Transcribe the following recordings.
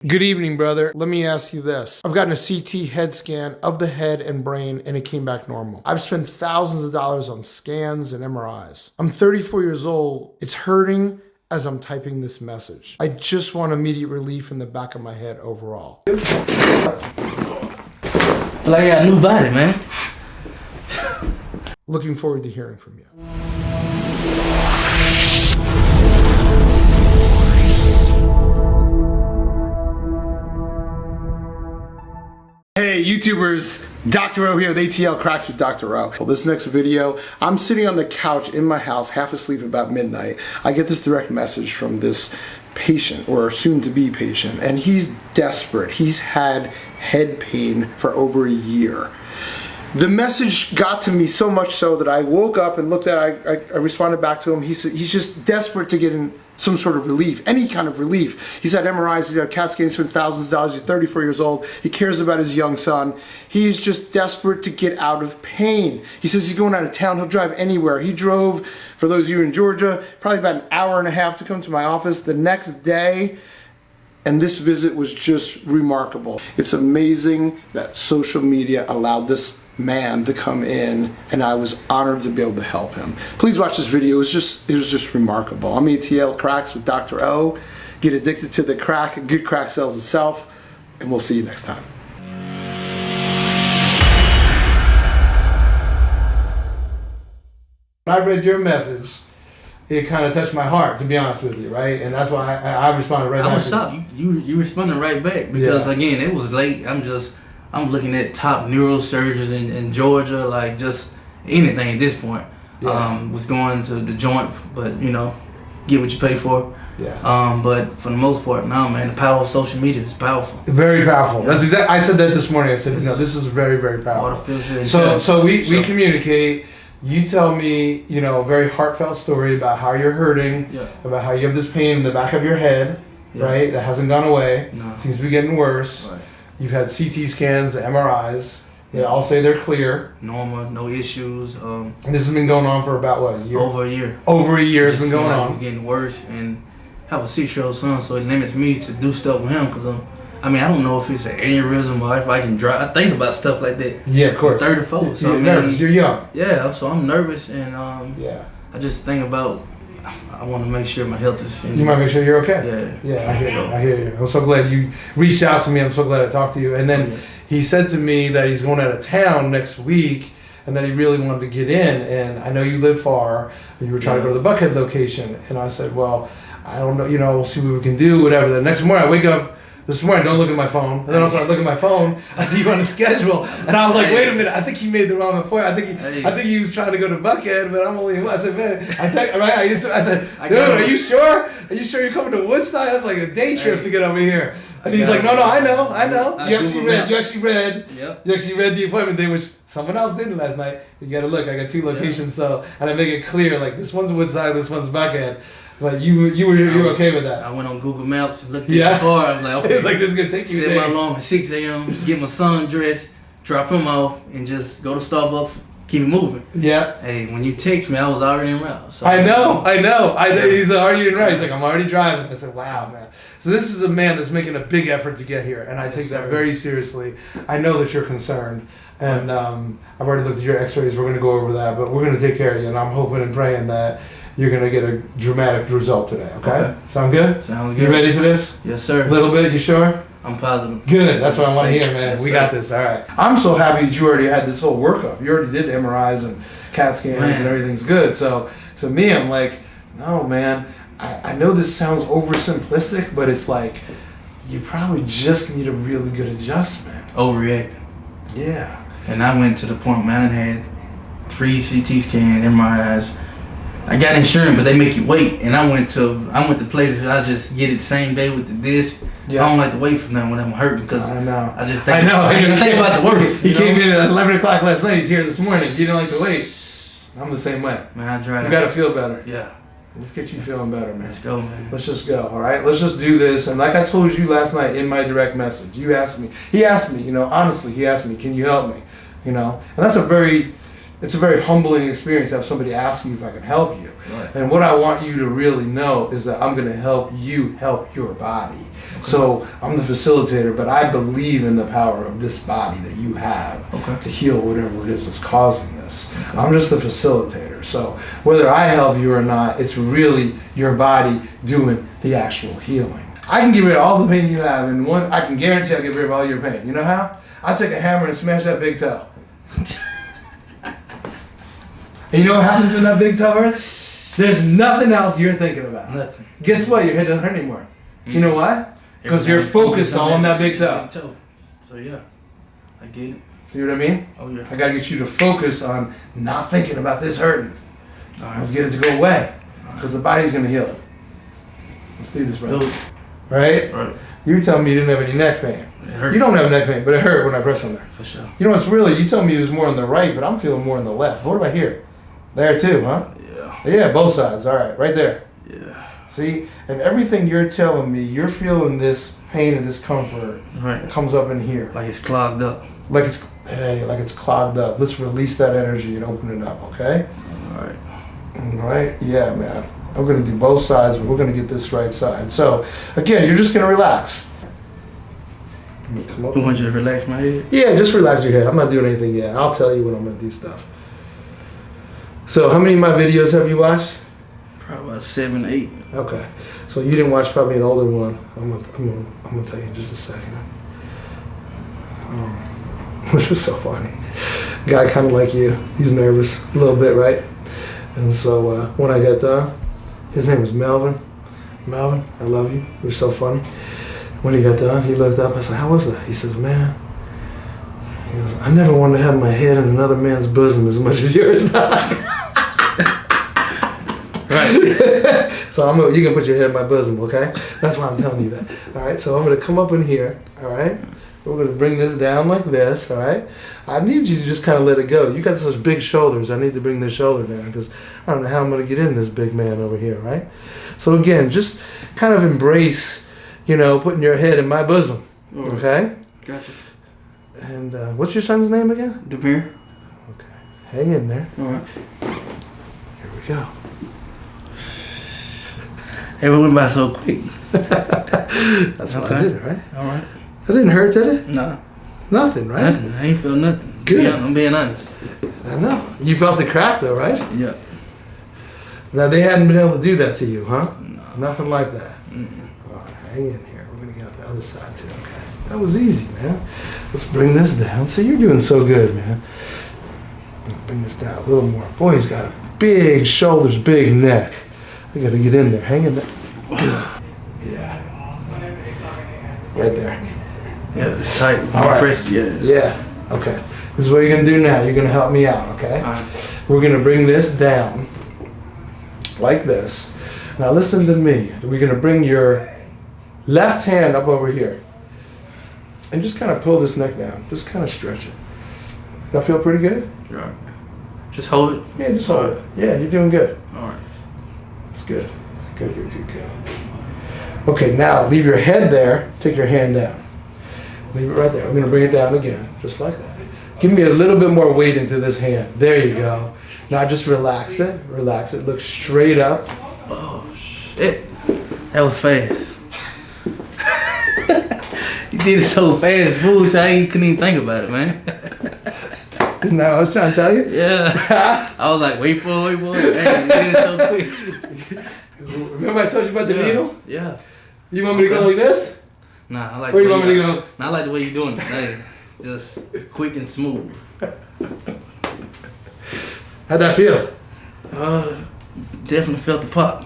Good evening, brother. Let me ask you this. I've gotten a CT head scan of the head and brain and it came back normal. I've spent thousands of dollars on scans and MRIs. I'm 34 years old. It's hurting as I'm typing this message. I just want immediate relief in the back of my head overall. Like I got a new body, man. Looking forward to hearing from you. Hey YouTubers, Dr.O here with Atl Cracks with Dr.O. Well, this next video, I'm sitting on the couch in my house, half asleep about midnight. I get this direct message from this patient, or soon to be patient, and he's desperate. He's had head pain for over a year. The message got to me so much so that I woke up and looked at I responded back to him. He said he's just desperate to get in some sort of relief, any kind of relief. He's had MRIs, he's had CAT scans, spent thousands of dollars, he's 34 years old, he cares about his young son. He's just desperate to get out of pain. He says he's going out of town, he'll drive anywhere. He drove, for those of you in Georgia, probably about an hour and a half to come to my office the next day. And this visit was just remarkable. It's amazing that social media allowed this man to come in, and I was honored to be able to help him. Please watch this video. It was just remarkable. I'm Atl Cracks with Dr.O. Get addicted to the crack. A good crack sells itself, and we'll see you next time. When I read your message, it kind of touched my heart, to be honest with you, right? And that's why I responded right back. I was shocked. You responded right back because again, it was late. I'm looking at top neurosurgeons in Georgia, like just anything at this point. Was going to the joint, but you know, get what you pay for. But for the most part, now, man, the power of social media is powerful. Very powerful. That's exactly. I said that this morning. I said, you know, this is very, very powerful. So we communicate. You tell me, you know, a very heartfelt story about how you're hurting, about how you have this pain in the back of your head, right? That hasn't gone away. No. Seems to be getting worse. Right. You've had CT scans, MRIs. They all say they're clear. Normal, no issues. And this has been going on for about what, a year? Over a year. Over a year it's been going on. It's getting worse, and I have a 6-year-old son, so it limits me to do stuff with him because I don't know if it's an aneurysm or if I can drive. I think about stuff like that. Yeah, of course. 34. So you're nervous. You're young. Yeah, so I'm nervous, and I just think about. I want to make sure my health is. You might make sure you're okay. Yeah, I hear you. I hear you. I'm so glad you reached out to me. I'm so glad I talked to you. And then he said to me that he's going out of town next week, and that he really wanted to get in. And I know you live far, and you were trying to go to the Buckhead location. And I said, well, I don't know. You know, we'll see what we can do. Whatever. The next morning, I wake up. This morning, don't look at my phone. And then also I look at my phone, I see you on the schedule. And I was like, wait a minute, I think he made the wrong appointment. I think he was trying to go to Buckhead, but I'm only, I said, man, I said, dude, are you sure? Are you sure you're coming to Woodstock? That's like a day trip to get over here. And he's like, no, I know. You actually read the appointment day, which someone else didn't last night. You gotta look, I got 2 locations, so, and I make it clear, like this one's Woodstock, this one's Buckhead. But you were okay with that. I went on Google Maps, looked at the car, I was like, okay. It's like, this is gonna take you a day. Set my alarm at 6 a.m., get my son dressed, drop him off, and just go to Starbucks, keep it moving. Yeah. Hey, when you text me, I was already en route. So I know. He's already en route. He's like, I'm already driving. I said, wow, man. So this is a man that's making a big effort to get here, and I take that very seriously. I know that you're concerned, and I've already looked at your x-rays. We're gonna go over that, but we're gonna take care of you, and I'm hoping and praying that you're going to get a dramatic result today, okay? Sound good? Sounds good. You ready for this? Yes, sir. A little bit, you sure? I'm positive. Good, that's what I want to hear, man. We got this, all right. I'm so happy that you already had this whole workup. You already did MRIs and CAT scans and everything's good. So to me, I'm like, no, man, I know this sounds oversimplistic, but it's like, you probably just need a really good adjustment. Overreacting. Yeah. And I went to the point, man, I had 3 CT scans, MRIs. I got insurance, but they make you wait. And I went to places I just get it the same day with the disc. Yeah. I don't like to wait for nothing when I'm hurting because I just think I think about the worst. He came in at 11 o'clock last night. He's here this morning. You don't like to wait. I'm the same way. Man, I drive. You got to feel better. Yeah. Let's get you feeling better, man. Let's go, man. Let's just go, all right? Let's just do this. And like I told you last night in my direct message, he asked me, you know, honestly, he asked me, can you help me? You know, and that's a very it's a very humbling experience to have somebody ask you if I can help you. Right. And what I want you to really know is that I'm going to help you help your body. Okay. So I'm the facilitator, but I believe in the power of this body that you have to heal whatever it is that's causing this. Okay. I'm just the facilitator. So whether I help you or not, it's really your body doing the actual healing. I can get rid of all the pain you have, and I can guarantee I'll get rid of all your pain. You know how? I take a hammer and smash that big toe. And you know what happens when that big toe hurts? There's nothing else you're thinking about. Nothing. Guess what? Your head doesn't hurt anymore. Mm-hmm. You know why? Because you're focused on that big toe. So yeah, I get it. See what I mean? Oh yeah. I gotta get you to focus on not thinking about this hurting. All right. Let's get it to go away. Because the body's gonna heal it. Let's do this, brother. Right? Right. You were telling me you didn't have any neck pain. It hurt. You don't have neck pain, but it hurt when I pressed on there. For sure. You know what's really, you told me it was more on the right, but I'm feeling more on the left. What about here? There too, huh? Yeah. Yeah, both sides. All right, right there. Yeah. See, and everything you're telling me, you're feeling this pain and discomfort that comes up in here. Like it's clogged up. Like it's clogged up. Let's release that energy and open it up, okay? All right. All right? Yeah, man. I'm going to do both sides, but we're going to get this right side. So, again, you're just going to relax. You want you to relax my head? Yeah, just relax your head. I'm not doing anything yet. I'll tell you when I'm going to do stuff. So, how many of my videos have you watched? Probably about 7, 8. Okay. So, you didn't watch probably an older one. I'm gonna tell you in just a second. Which was so funny. Guy kind of like you. He's nervous a little bit, right? And so, when I got done, his name was Melvin. Melvin, I love you. You're so funny. When he got done, he looked up. I said, "How was that?" He says, "Man," he goes, "I never wanted to have my head in another man's bosom as much as yours." Right. So you can put your head in my bosom, okay? That's why I'm telling you that. All right. So I'm gonna come up in here. All right. We're gonna bring this down like this. All right. I need you to just kind of let it go. You got such big shoulders. I need to bring this shoulder down because I don't know how I'm gonna get in this big man over here, right? So again, just kind of embrace, putting your head in my bosom. Okay. Gotcha. And what's your son's name again? Demir. Okay. Hang in there. All right. Here we go. It went by so quick. That's why I did it, right? All right. That didn't hurt, did it? No. Nothing, right? Nothing. I ain't feel nothing. Good. Yeah, I'm being honest. I know. You felt the crack though, right? Yeah. Now they hadn't been able to do that to you, huh? No. Nothing like that. Mm-mm. All right, hang in here. We're gonna get on the other side too, okay? That was easy, man. Let's bring this down. See, you're doing so good, man. Bring this down a little more. Boy, he's got a big shoulders, big neck. I gotta get in there. Hang in there. Yeah. Right there. Yeah, it's tight. All right. Press, yeah. Yeah. Okay. This is what you're gonna do now. You're gonna help me out, okay? All right. We're gonna bring this down like this. Now listen to me. We're gonna bring your left hand up over here and just kind of pull this neck down. Just kind of stretch it. That feel pretty good? Right. Just hold it. Yeah, just hold it. Yeah, you're doing good. All right. That's good. Good. Okay, now leave your head there. Take your hand down. Leave it right there. We're gonna bring it down again, just like that. Give me a little bit more weight into this hand. There you go. Now just relax it. Relax it. Look straight up. Oh shit! That was fast. You did it so fast, smooth. I couldn't even think about it, man. Isn't that what I was trying to tell you? Yeah. I was like, wait for it. Man, you did it so quick. Remember I told you about the needle? Yeah. You want me to go like this? Nah, I like. Where do you want me to go? Nah, I like the way you're doing it. Like, just quick and smooth. How'd that feel? Definitely felt the pop.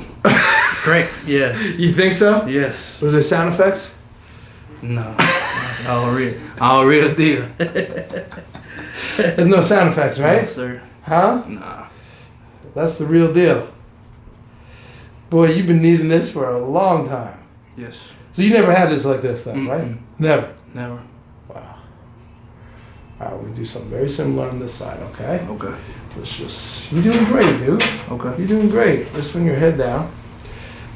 Great. Yeah. You think so? Yes. Was there sound effects? No. All real deal. There's no sound effects, right? No, sir. Huh? Nah. That's the real deal. Boy, you've been needing this for a long time. Yes. So you never had this like this then, right? Never? Never. Wow. All right, we're gonna do something very similar on this side, okay? Okay. Let's just, you're doing great, dude. Okay. You're doing great. Let's swing your head down.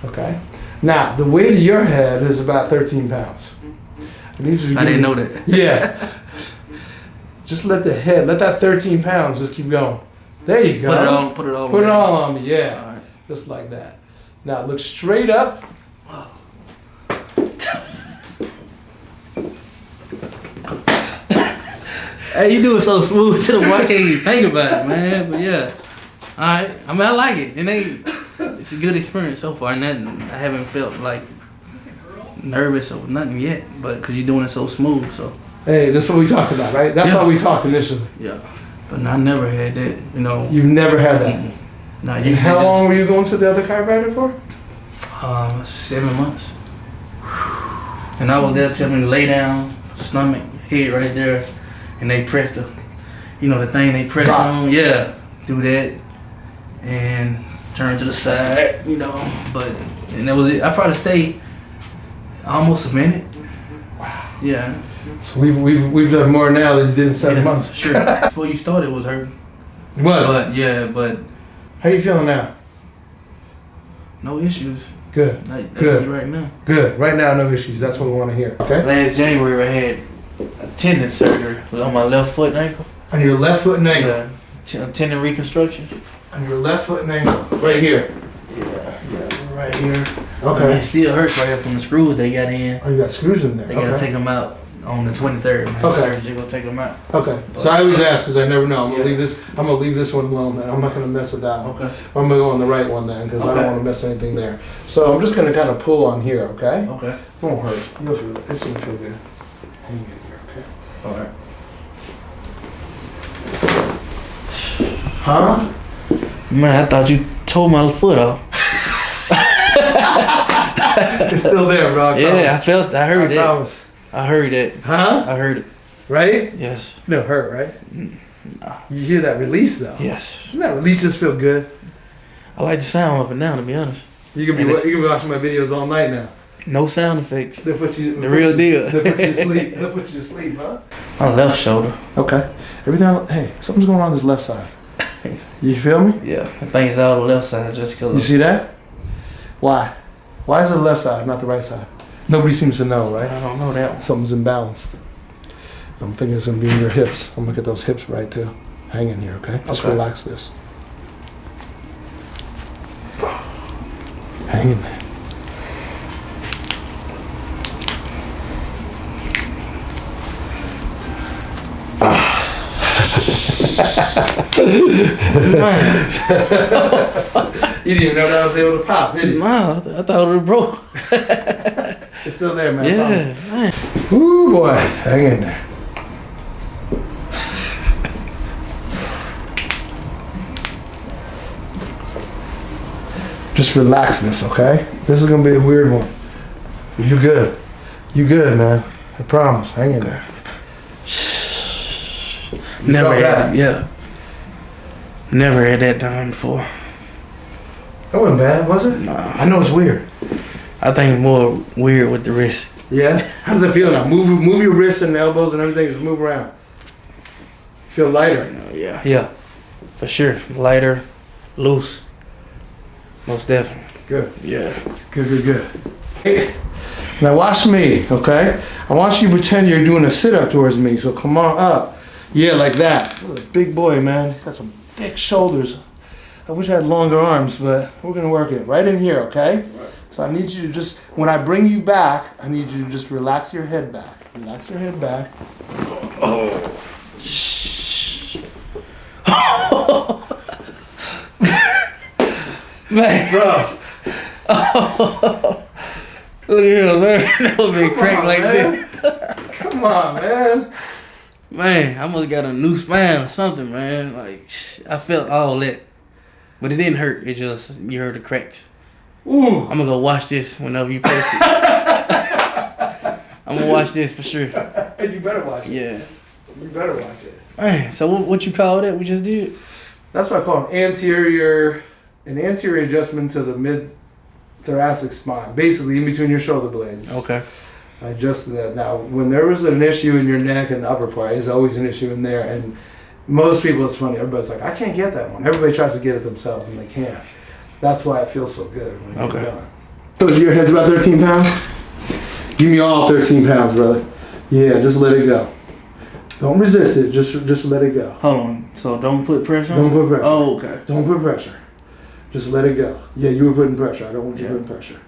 Okay. Now, the weight of your head is about 13 pounds. I need you to I didn't know that. Yeah. Just let that 13 pounds just keep going. There you go. Put it all. Put it all on me. Yeah. All right. Just like that. Now look straight up. Hey, you do it so smooth to the point I can't even think about it, man. But yeah, all right. I mean, I like it. It's a good experience so far. Nothing. I haven't felt like nervous or nothing yet, but because you're doing it so smooth, so. Hey, that's what we talked about, right? That's how we talked initially. Yeah, but I never had that. You know. You've never had that. Nah, and how long were you going to the other chiropractor for? 7 months. And I was there telling me to lay down, stomach, head right there. And they press the thing they press on. Yeah, do that. And turn to the side, and that was it. I probably stayed almost a minute. Wow. Yeah. So we've done more now than you did in 7 months. Sure. Before you started, it was hurting. It was? But. How you feeling now? No issues. Good. Good. Right now. Good. Right now, no issues. That's what we want to hear. Okay. Last January, I had a tendon surgery on my left foot and ankle. On your left foot and ankle? Yeah. Tendon reconstruction. On your left foot and ankle? Right here? Yeah, right here. Okay. It still hurts right here from the screws they got in. Oh, you got screws in there. They gotta take them out on the 23rd. Man. Okay. They're gonna take them out. Okay. So I always ask because I never know. I'm gonna leave this one alone, man. I'm not gonna mess with that one. Okay. I'm gonna go on the right one then because I don't want to mess anything there. So I'm just gonna kind of pull on here, okay? Okay. It won't hurt. You'll feel it. It's gonna feel good. Hang in here, okay? All right. Huh? Man, I thought you tore my foot off. It's still there, bro. I I heard it. Promise. I heard it. Huh? I heard it. Right? Yes. No hurt, right? No. You hear that release though? Yes. Doesn't that release just feel good? I like the sound of it now, to be honest. You can be watching my videos all night now. No sound effects. They'll put you the real deal. They'll put you to sleep. They'll put you to sleep, huh? My left shoulder. Okay. Hey, something's going on this left side. You feel me? Yeah, I think it's all the left side just because. You see that? Why? Why is it the left side, not the right side? Nobody seems to know, right? I don't know that one. Something's imbalanced. I'm thinking it's going to be in your hips. I'm going to get those hips right too. Hang in here, okay? Just relax this. Hang in there. You didn't even know that I was able to pop, did you? No, I thought it broke. It's still there, man. Yeah, man. Ooh, boy. Hang in there. Just relax this, okay? This is going to be a weird one. You good. You good, man. I promise. Hang in there. Never had it. Yeah. Never had that done before. That wasn't bad, was it? Nah. I know it's weird. I think more weird with the wrist. Yeah? How's it feel now? Move your wrists and elbows and everything. Just move around. Feel lighter. Yeah. Yeah. For sure. Lighter, loose. Most definitely. Good. Yeah. Good. Hey, now watch me, okay? I want you to pretend you're doing a sit-up towards me, so come on up. Yeah, like that. You're a big boy, man. Got some thick shoulders. I wish I had longer arms, but we're gonna work it right in here, okay? Right. So I need you to just, when I bring you back, I need you to just relax your head back. Relax your head back. Oh. Man. Bro. Oh. Look at him, man. That was been cracked like this. Come on, man. Man, I must got a new spine or something, man. Like, I felt all that. But it didn't hurt. It just, you heard the cracks. Ooh. I'm gonna go watch this whenever you post it. I'm gonna watch this for sure. You better watch it. Yeah. You better watch it. Man, so what you call that we just did? That's what I call an anterior adjustment to the mid-thoracic spine. Basically, in between your shoulder blades. Okay. I adjusted that. Now, when there was an issue in your neck and the upper part, there's always an issue in there. And most people, it's funny, everybody's like, I can't get that one. Everybody tries to get it themselves, and they can't. That's why it feels so good when you get it done. So your head's about 13 pounds? Give me all 13 pounds, brother. Yeah, just let it go. Don't resist it. Just let it go. Hold on. So don't put pressure on? Don't put pressure. Oh, okay. Don't put pressure. Just let it go. Yeah, you were putting pressure. I don't want you putting pressure.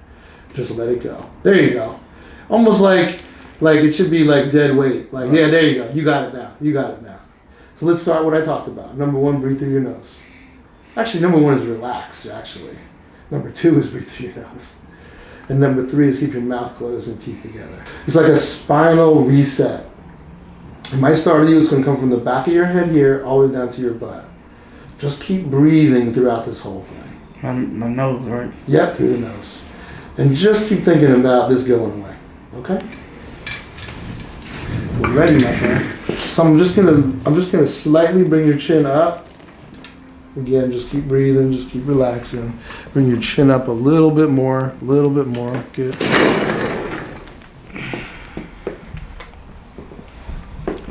Just let it go. There you go. Almost like it should be like dead weight. Like, yeah, there you go. You got it now. You got it now. So let's start what I talked about. Number 1, breathe through your nose. Actually, number 1 is relax, actually. Number 2 is breathe through your nose. And number 3 is keep your mouth closed and teeth together. It's like a spinal reset. It might start with you. It's going to come from the back of your head here all the way down to your butt. Just keep breathing throughout this whole thing. My nose, right? Yep, through the nose. And just keep thinking about this going away. Okay? We're ready, my friend. So I'm just gonna slightly bring your chin up. Again, just keep breathing, just keep relaxing. Bring your chin up a little bit more, Good.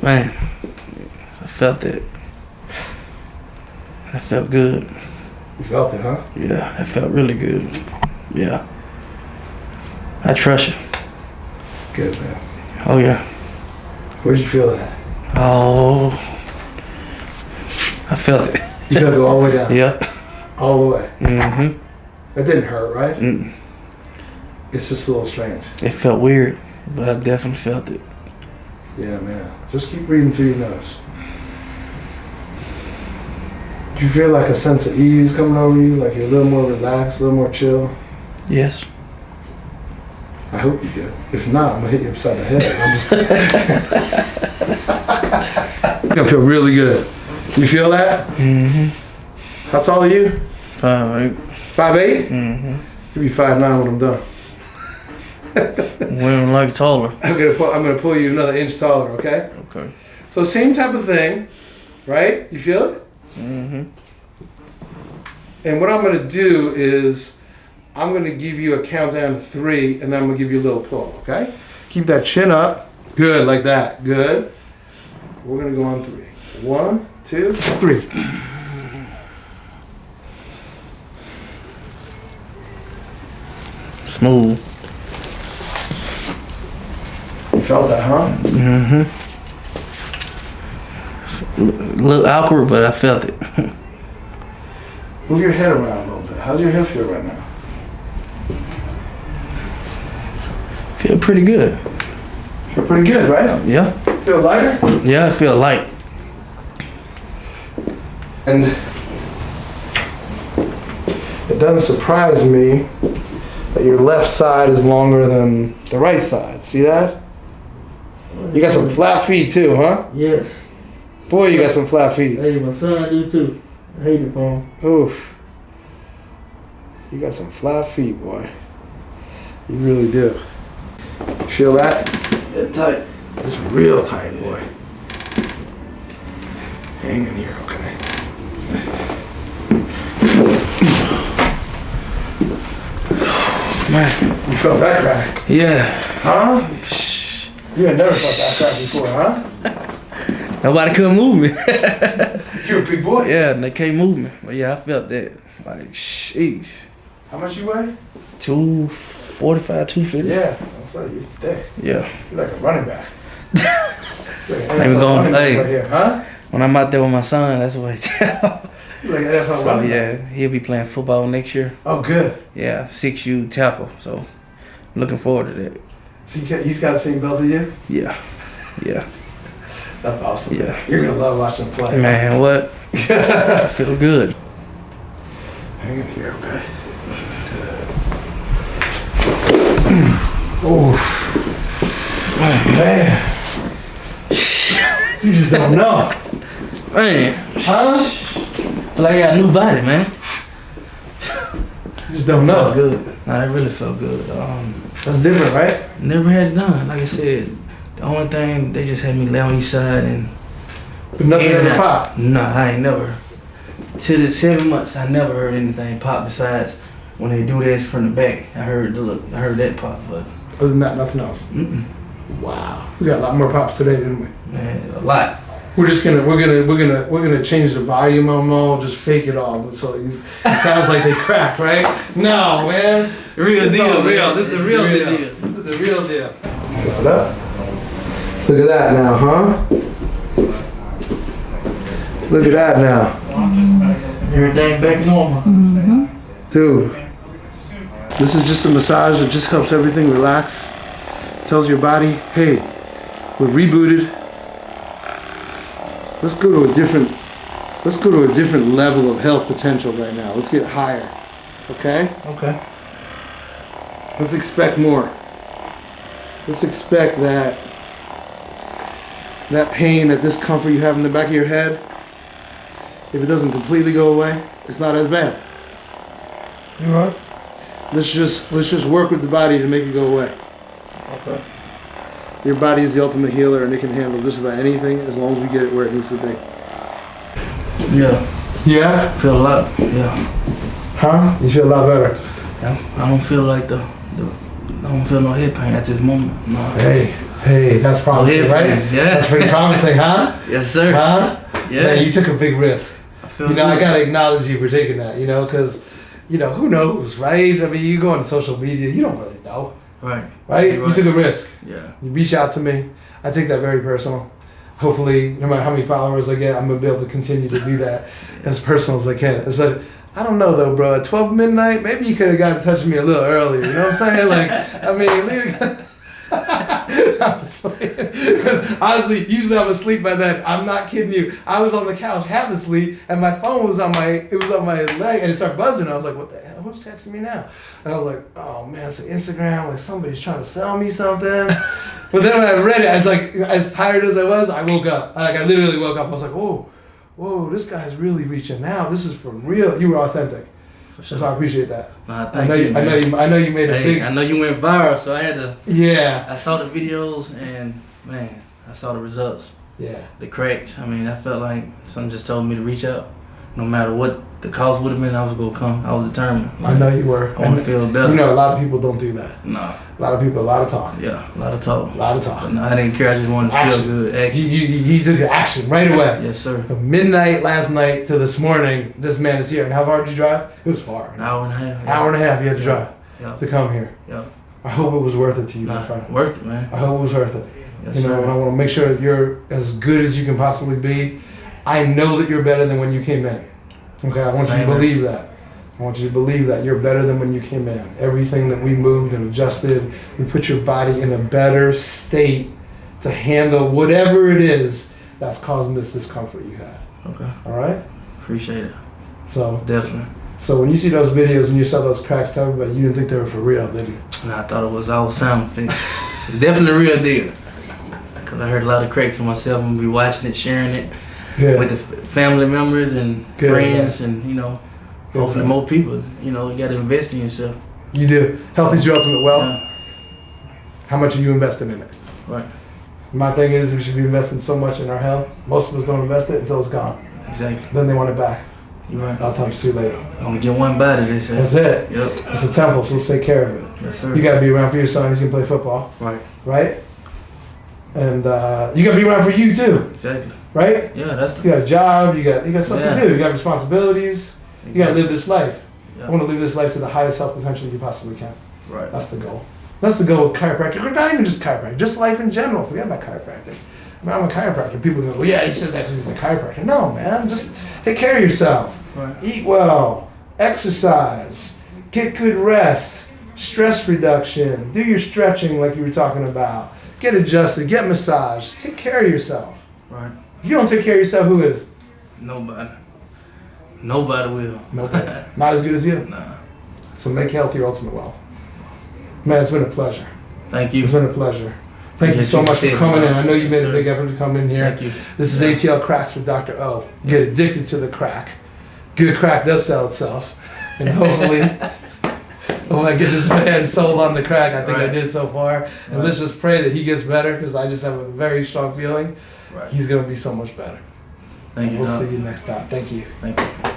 Man, I felt it. That felt good. You felt it, huh? Yeah, that felt really good. Yeah. I trust you. Good, man. Oh, yeah. Where'd you feel that? Oh, I felt it. You gotta go all the way down. Yeah. All the way. Mm-hmm. That didn't hurt, right? Mm-mm. It's just a little strange. It felt weird, but I definitely felt it. Yeah, man. Just keep breathing through your nose. Do you feel like a sense of ease coming over you? Like you're a little more relaxed, a little more chill? Yes. I hope you do. If not, I'm gonna hit you upside the head. I feel really good. You feel that? Mm-hmm. How tall are you? 5'8". 5'8"? Mm-hmm. You'll be 5'9" when I'm done. Women like taller. I'm gonna pull you another inch taller, okay? Okay. So same type of thing, right? You feel it? Mm-hmm. And what I'm gonna do is I'm gonna give you a countdown to 3, and then I'm gonna give you a little pull, okay? Keep that chin up. Good, like that. Good. We're gonna go on 3. 1, 2, 3. Smooth. You felt that, huh? Mm-hmm. A little awkward, but I felt it. Move your head around a little bit. How's your head feel right now? Feel pretty good. Feel pretty good, right? Yeah. Feel lighter? Yeah, I feel light. And it doesn't surprise me that your left side is longer than the right side. See that? You got some flat feet too, huh? Yes. Boy, you got some flat feet. Hey, my son do too. I hate it for him. Oof. You got some flat feet, boy. You really do. You feel that? Yeah, tight. It's real tight, boy. Hang in here, okay? Man. You felt that crack? Yeah. Huh? You had never felt that crack before, huh? Nobody couldn't move me. You're a big boy. Yeah, and they can't move me. But yeah, I felt that. Like, sheesh. How much you weigh? 245, 250. Yeah, that's like you're thick. Yeah. You're like a running back. It's like an Ain't NFL going, running back hey. right here, huh? When I'm out there with my son, that's what I tell. You're like an NFL So running yeah, back. he'll be playing football next year. Oh, good. Yeah, 6U tackle. So looking forward to that. So he's got the same belt as you? Yeah. Yeah. That's awesome. Yeah. Man. You're gonna love watching him play. Man, what? I feel good. Hang in here, okay? Oh, man. You just don't know. Man. Huh? Feel like I got a new body, man. You just don't Felt know. good. Nah, that really felt good. That's different, right? Never had it done. Like I said, the only thing, they just had me lay on each side and... But nothing ever popped? Nah, I ain't never. Till the 7 months, I never heard anything pop besides when they do this from the back. I heard that pop, but... Other than that, nothing else? Mm-mm. Wow. We got a lot more pops today, didn't we? Man, a lot. We're gonna change the volume on them all, just fake it all, so it sounds like they crack, right? No, man. Real It's deal, all real. man. This is the It's real the real deal. deal. This is the real deal. Shut up. Look at that now, huh? Look at that now. Everything back normal. Dude, this is just a massage that just helps everything relax. Tells your body, hey, we're rebooted. Let's go to a different level of health potential right now. Let's get higher. Okay? Okay. Let's expect more. Let's expect that pain, that discomfort you have in the back of your head, if it doesn't completely go away, it's not as bad. You right? Let's just work with the body to make it go away. Okay. Your body is the ultimate healer, and it can handle just about anything as long as we get it where it needs to be. Yeah. Yeah? Feel a lot. Yeah. Huh? You feel a lot better. Yeah. I don't feel like I don't feel no head pain at this moment. No. Hey, that's promising, head right? pain, yeah. That's pretty promising, huh? Yes, sir. Huh? Yeah. Man, you took a big risk. I feel I good. gotta acknowledge you for taking that, because, who knows, right? I mean, you go on social media, you don't really know, Right. right? You're You took a risk. Yeah. You reach out to me. I take that very personal. Hopefully, no matter how many followers I get, I'm gonna be able to continue to do that as personal as I can. But I don't know though, bro. At 12 midnight, maybe you could have gotten in touch with me a little earlier. You know what I'm saying? Like, I mean, I was playing. Because honestly, usually I'm asleep by then. I'm not kidding you. I was on the couch half asleep, and my phone was on my leg, and it started buzzing. I was like, what the hell? Who's texting me now? And I was like, oh man, it's Instagram. Like somebody's trying to sell me something. But then when I read it, I was like, as tired as I was, I woke up. Like I literally woke up. I was like, whoa, this guy's really reaching out. This is for real. You were authentic. For sure. So I appreciate that. Nah, I know you made a big. I know you went viral, so I had to. Yeah. I saw the videos and man, I saw the results. Yeah. The cracks. I mean, I felt like something just told me to reach out. No matter what the cost would have been, I was gonna come. I was determined. I know you were. I want to feel better. A lot of people don't do that. No. A lot of people, a lot of talk. Yeah, a lot of talk. A lot of talk. But no, I didn't care. I just wanted to Action. feel good. Action. You took action right away. Yes, sir. From midnight last night to this morning, this man is here. And how far did you drive? It was far. An hour and a half. Hour and a half you had to drive Yeah. to come here. Yeah. I hope it was worth it to you, my Nah, friend. worth it, man. I hope it was worth it. Yes, And I want to make sure that you're as good as you can possibly be. I know that you're better than when you came in. Okay, I want you to believe that. I want you to believe that you're better than when you came in. Everything that we moved and adjusted, we put your body in a better state to handle whatever it is that's causing this discomfort you had. Okay. All right? Appreciate it. So Definitely. So when you see those videos and you saw those cracks, tell everybody you didn't think they were for real, did you? And I thought it was all sound effects. Definitely real deal. Because I heard a lot of cracks on myself and be watching it, sharing it with the family members and friends and, hopefully more people. You got to invest in yourself. You do. Health is your ultimate wealth. Yeah. How much are you investing in it? Right. My thing is we should be investing so much in our health. Most of us don't invest it until it's gone. Exactly. Then they want it back. You're right. A lot of times too late. Only get one body, they say. That's it. Yep. It's a temple, so let's take care of it. Yes, sir. You gotta be around for your son. He's gonna play football. Right. Right? And you gotta be around for you too. Exactly. Right? Yeah, that's You got a job, you got something to do, you got responsibilities, Exactly. you gotta live this life. Yeah. I wanna live this life to the highest health potential you possibly can. Right. That's the goal. That's the goal with chiropractic. Or not even just chiropractic, just life in general. Forget about chiropractic. I mean, I'm a chiropractor. People go, well, yeah, he says that 'cause he's a chiropractor. No, man, just take care of yourself. Right. Eat well, exercise, get good rest, stress reduction, do your stretching like you were talking about, get adjusted, get massage, take care of yourself. Right. If you don't take care of yourself, who is? Nobody. Nobody will. Nobody. Not as good as you. Nah. So make health your ultimate wealth. Man, it's been a pleasure. Thank you. It's been a pleasure. Thank you so much for coming in. I know you made a big effort to come in here. Thank you. This is Atl Cracks with Dr.O. Get addicted to the crack. Good crack does sell itself. And hopefully I get this man sold on the crack. I think I did so far. And let's just pray that he gets better because I just have a very strong feeling he's going to be so much better. Thank you. We'll see you next time. Thank you. Thank you.